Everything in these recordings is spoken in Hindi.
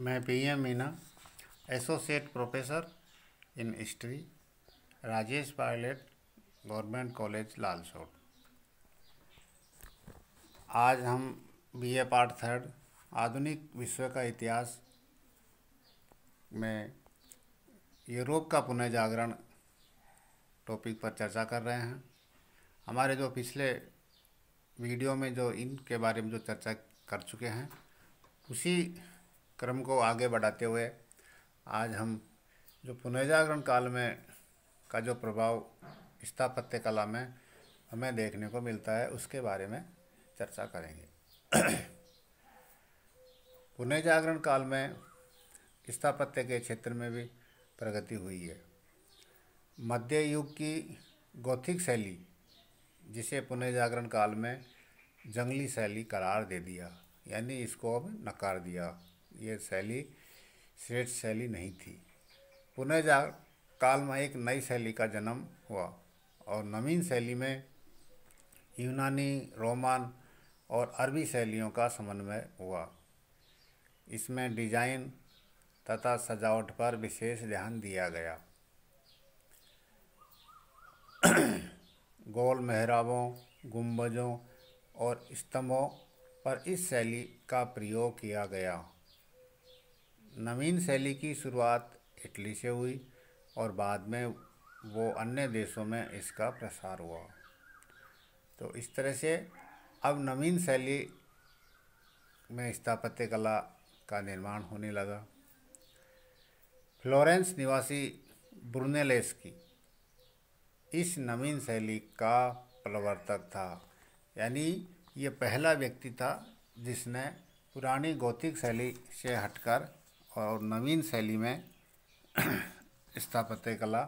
मैं PM Meena, associate professor in history, Rajesh Pilot, government college Lalsot. आज हम BA पार्ट 3 आधुनिक विश्व का इतिहास में यूरोप का पुनर्जागरण टॉपिक पर चर्चा कर रहे हैं। हमारे जो पिछले वीडियो में जो इनके बारे में जो चर्चा कर चुके हैं, उसी क्रम को आगे बढ़ाते हुए आज हम जो पुनर्जागरण काल में का जो प्रभाव स्थापत्य कला में हमें देखने को मिलता है, उसके बारे में चर्चा करेंगे। पुनर्जागरण काल में स्थापत्य के क्षेत्र में भी प्रगति हुई है। मध्य युग की गॉथिक शैली, जिसे पुनर्जागरण काल में जंगली शैली करार दे दिया, यानी इसको अब नकार दिया, ये शैली श्रेष्ठ शैली नहीं थी। पुनर्जागरण काल में एक नई शैली का जन्म हुआ और नवीन शैली में यूनानी, रोमन और अरबी शैलियों का समन्वय हुआ। इसमें डिजाइन तथा सजावट पर विशेष ध्यान दिया गया। गोल मेहराबों, गुंबजों और स्तंभों पर इस शैली का प्रयोग किया गया। नवीन शैली की शुरुआत इटली से हुई और बाद में वो अन्य देशों में इसका प्रसार हुआ। तो इस तरह से अब नवीन शैली में स्थापत्य कला का निर्माण होने लगा। फ्लोरेंस निवासी ब्रुनेलेस्की इस नवीन शैली का प्रवर्तक था, यानी ये पहला व्यक्ति था जिसने पुरानी गॉथिक शैली से हटकर और नवीन शैली में स्थापत्य कला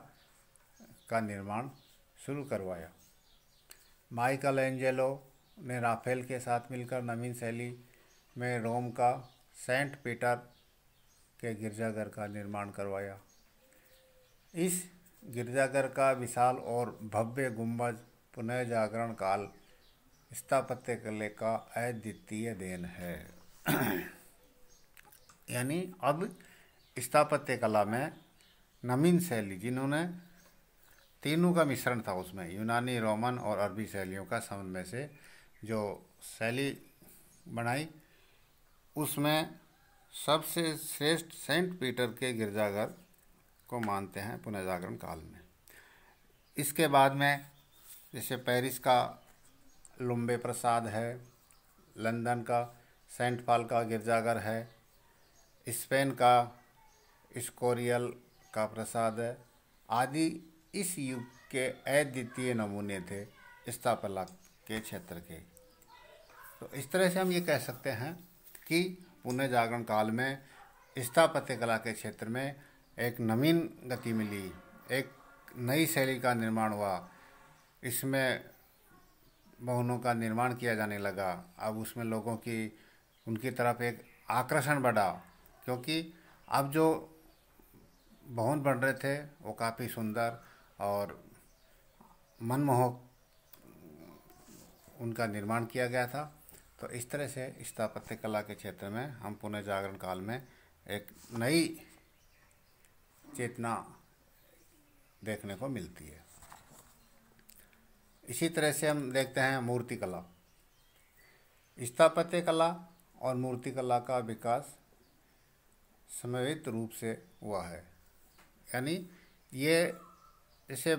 का निर्माण शुरू करवाया। माइकल एंजेलो ने राफेल के साथ मिलकर नवीन शैली में रोम का सेंट पीटर के गिरजाघर का निर्माण करवाया। इस गिरजाघर का विशाल और भव्य गुंबज पुनर्जागरण काल स्थापत्य कला का अद्वितीय देन है। यानी अब स्थापत्य कला में नवीन शैली, जिन्होंने तीनों का मिश्रण था, उसमें यूनानी, रोमन और अरबी शैलियों का समन्वय से जो शैली बनाई, उसमें सबसे श्रेष्ठ सेंट पीटर के गिरजाघर को मानते हैं पुनर्जागरण काल में। इसके बाद में जैसे पेरिस का लुम्बे प्रसाद है, लंदन का सेंट पॉल का गिरजाघर है, स्पेन का स्कोरियल का प्रसाद है आदि इस युग के अद्वितीय नमूने थे स्थापत्य के क्षेत्र के। तो इस तरह से हम ये कह सकते हैं कि पुनर्जागरण काल में स्थापत्य कला के क्षेत्र में एक नवीन गति मिली, एक नई शैली का निर्माण हुआ। इसमें भवनों का निर्माण किया जाने लगा। अब उसमें लोगों की उनकी तरफ एक आकर्षण बढ़ा, क्योंकि अब जो भवन बन रहे थे वो काफ़ी सुंदर और मनमोहक उनका निर्माण किया गया था। तो इस तरह से स्थापत्य कला के क्षेत्र में हम पुनर्जागरण काल में एक नई चेतना देखने को मिलती है। इसी तरह से हम देखते हैं मूर्ति कला। स्थापत्य कला और मूर्ति कला का विकास समन्वित रूप से हुआ है। यानी ये जैसे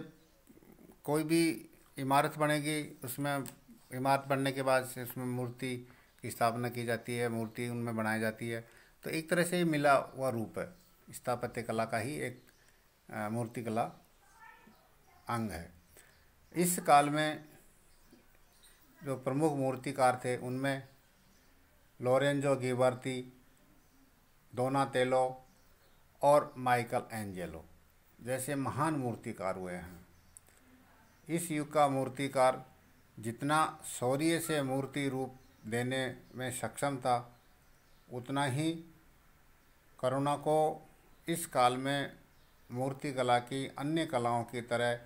कोई भी इमारत बनेगी, उसमें इमारत बनने के बाद से उसमें मूर्ति की स्थापना की जाती है, मूर्ति उनमें बनाई जाती है। तो एक तरह से मिला हुआ रूप है, स्थापत्य कला का ही एक मूर्ति कला अंग है। इस काल में जो प्रमुख मूर्तिकार थे, उनमें लोरेंजो गिबर्ती, डोनातेलो और माइकल एंजेलो जैसे महान मूर्तिकार हुए हैं। इस युग का मूर्तिकार जितना शौर्य से मूर्ति रूप देने में सक्षम था, उतना ही करुणा को इस काल में मूर्ति कला की अन्य कलाओं की तरह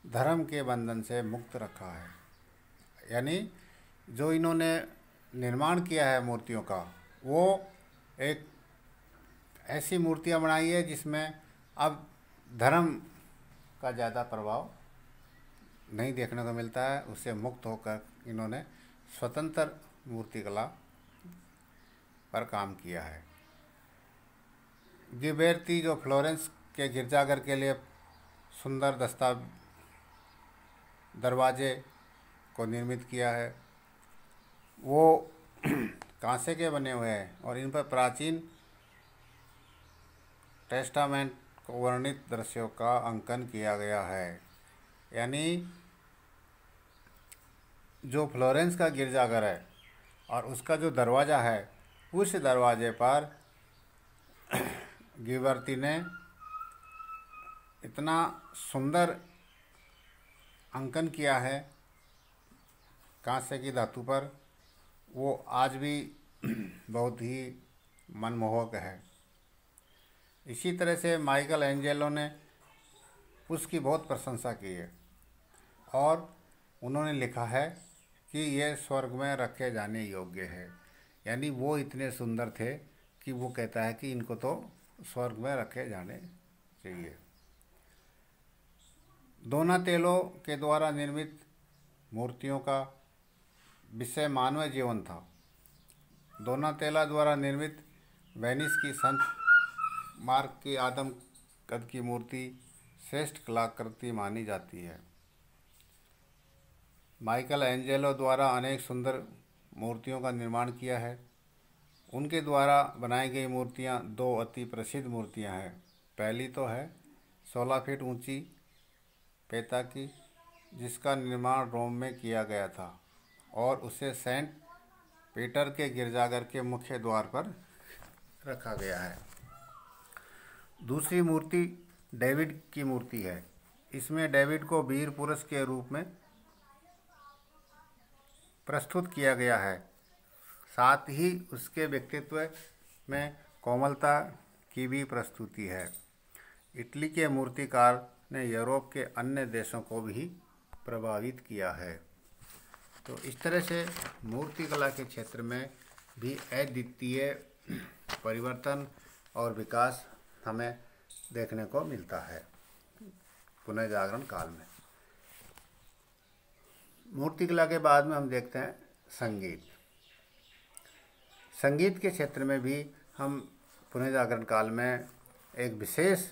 धर्म के बंधन से मुक्त रखा है। यानी जो इन्होंने निर्माण किया है मूर्तियों का, वो एक ऐसी मूर्तियाँ बनाई है जिसमें अब धर्म का ज़्यादा प्रभाव नहीं देखने को मिलता है। उससे मुक्त होकर इन्होंने स्वतंत्र मूर्तिकला पर काम किया है। गिबेर्ती जो फ्लोरेंस के गिरजाघर के लिए सुंदर दरवाजे को निर्मित किया है, वो कांसे के बने हुए हैं और इन पर प्राचीन टेस्टामेंट को वर्णित दृश्यों का अंकन किया गया है। यानी जो फ्लोरेंस का गिरजाघर है और उसका जो दरवाज़ा है, उस दरवाजे पर गिबर्ती ने इतना सुंदर अंकन किया है कांसे की धातु पर, वो आज भी बहुत ही मनमोहक है। इसी तरह से माइकल एंजेलो ने उसकी बहुत प्रशंसा की है और उन्होंने लिखा है कि यह स्वर्ग में रखे जाने योग्य है। यानी वो इतने सुंदर थे कि वो कहता है कि इनको तो स्वर्ग में रखे जाने चाहिए। दोनातेलो के द्वारा निर्मित मूर्तियों का विषय मानव जीवन था। दोनातेला द्वारा निर्मित वेनिस की संत मार्क की आदम कद की मूर्ति श्रेष्ठ कलाकृति मानी जाती है। माइकल एंजेलो द्वारा अनेक सुंदर मूर्तियों का निर्माण किया है। उनके द्वारा बनाई गई मूर्तियां दो अति प्रसिद्ध मूर्तियां हैं। पहली तो है 16 फीट ऊंची पेता की, जिसका निर्माण रोम में किया गया था और उसे सेंट पीटर के गिरजाघर के मुख्य द्वार पर रखा गया है। दूसरी मूर्ति डेविड की मूर्ति है। इसमें डेविड को वीर पुरुष के रूप में प्रस्तुत किया गया है। साथ ही उसके व्यक्तित्व में कोमलता की भी प्रस्तुति है। इटली के मूर्तिकार ने यूरोप के अन्य देशों को भी प्रभावित किया है। तो इस तरह से मूर्तिकला के क्षेत्र में भी अद्वितीय परिवर्तन और विकास हमें देखने को मिलता है पुनर्जागरण काल में। मूर्तिकला के बाद में हम देखते हैं संगीत। संगीत के क्षेत्र में भी हम पुनर्जागरण काल में एक विशेष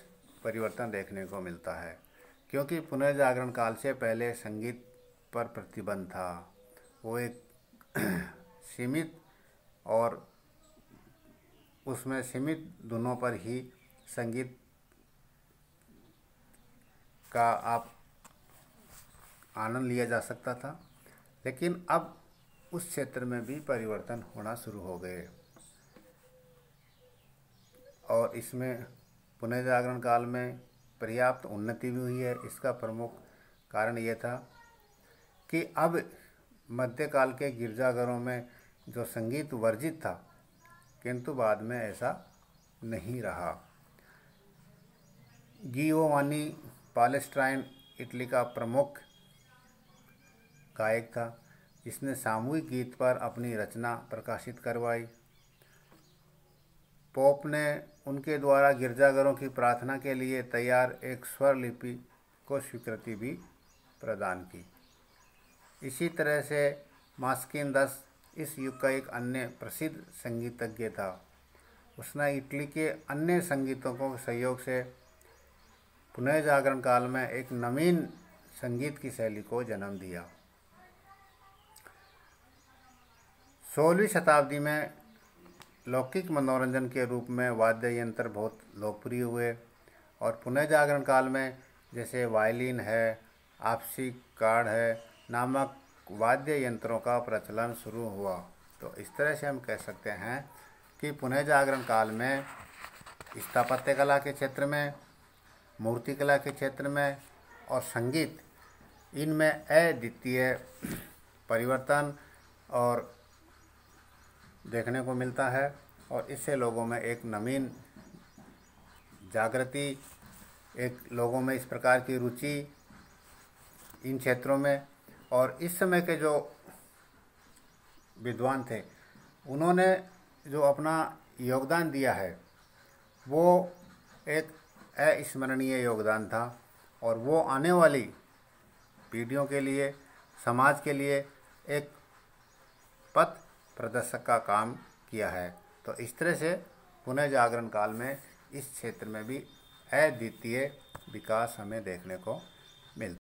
परिवर्तन देखने को मिलता है, क्योंकि पुनर्जागरण काल से पहले संगीत पर प्रतिबंध था। वो एक सीमित और उसमें सीमित धुनों पर ही संगीत का आप आनंद लिया जा सकता था। लेकिन अब उस क्षेत्र में भी परिवर्तन होना शुरू हो गए और इसमें पुनर्जागरण काल में पर्याप्त उन्नति भी हुई है। इसका प्रमुख कारण ये था कि अब मध्यकाल के गिरजाघरों में जो संगीत वर्जित था, किंतु बाद में ऐसा नहीं रहा। गियोवानी पालेस्ट्राइन इटली का प्रमुख गायक था, जिसने सामूहिक गीत पर अपनी रचना प्रकाशित करवाई। पोप ने उनके द्वारा गिरजाघरों की प्रार्थना के लिए तैयार एक स्वर लिपि को स्वीकृति भी प्रदान की। इसी तरह से मास्किन दस इस युग का एक अन्य प्रसिद्ध संगीतज्ञ था। उसने इटली के अन्य संगीतज्ञों के सहयोग से पुनर्जागरण काल में एक नवीन संगीत की शैली को जन्म दिया। 16वीं शताब्दी में लौकिक मनोरंजन के रूप में वाद्य यंत्र बहुत लोकप्रिय हुए और पुनर्जागरण काल में जैसे वायलिन है, आपसी कार्ड है नामक वाद्य यंत्रों का प्रचलन शुरू हुआ। तो इस तरह से हम कह सकते हैं कि पुनर्जागरण काल में स्थापत्य कला के क्षेत्र में, मूर्तिकला के क्षेत्र में और संगीत, इनमें अद्वितीय परिवर्तन और देखने को मिलता है और इससे लोगों में एक नवीन जागृति, एक लोगों में इस प्रकार की रुचि इन क्षेत्रों में। और इस समय के जो विद्वान थे, उन्होंने जो अपना योगदान दिया है वो एक अविस्मरणीय योगदान था और वो आने वाली पीढ़ियों के लिए, समाज के लिए एक पथ प्रदर्शक का काम किया है। तो इस तरह से पुनः जागरण काल में इस क्षेत्र में भी अद्वितीय विकास हमें देखने को